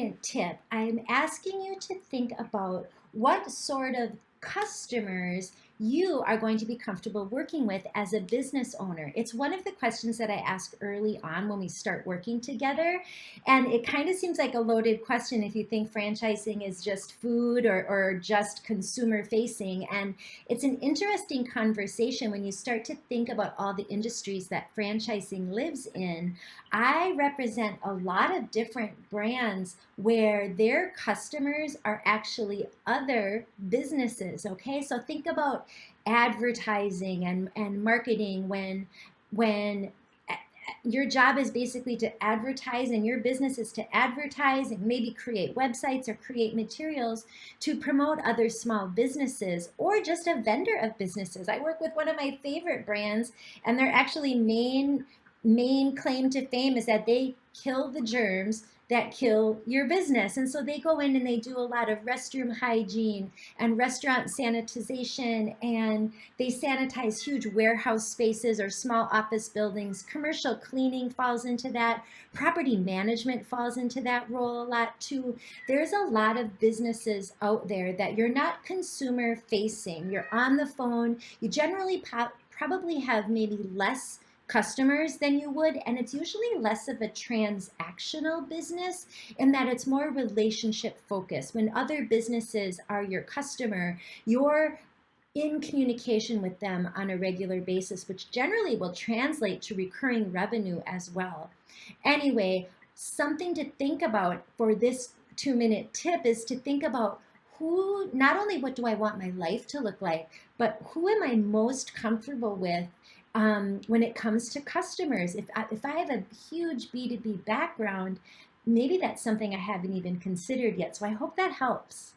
2-minute tip, I'm asking you to think about what sort of customers you are going to be comfortable working with as a business owner. It's one of the questions that I ask early on when we start working together. And it kind of seems like a loaded question if you think franchising is just food or just consumer facing. And it's an interesting conversation when you start to think about all the industries that franchising lives in. I represent a lot of different brands where their customers are actually other businesses. Okay, so think about advertising and marketing when your job is basically to advertise and your business is to advertise and maybe create websites or create materials to promote other small businesses or just a vendor of businesses. I work with one of my favorite brands, and their actually main claim to fame is that they kill the germs that kill your business. And so they go in and they do a lot of restroom hygiene and restaurant sanitization, and they sanitize huge warehouse spaces or small office buildings. Commercial cleaning falls into that. Property management falls into that role a lot too. There's a lot of businesses out there that you're not consumer facing. You're on the phone. You generally probably have maybe less customers than you would, and it's usually less of a transactional business in that it's more relationship focused. When other businesses are your customer, you're in communication with them on a regular basis, which generally will translate to recurring revenue as well. Anyway, something to think about for this 2-minute tip is to think about who, not only what do I want my life to look like, but who am I most comfortable with when it comes to customers. If I have a huge B2B background, maybe that's something I haven't even considered yet. So I hope that helps.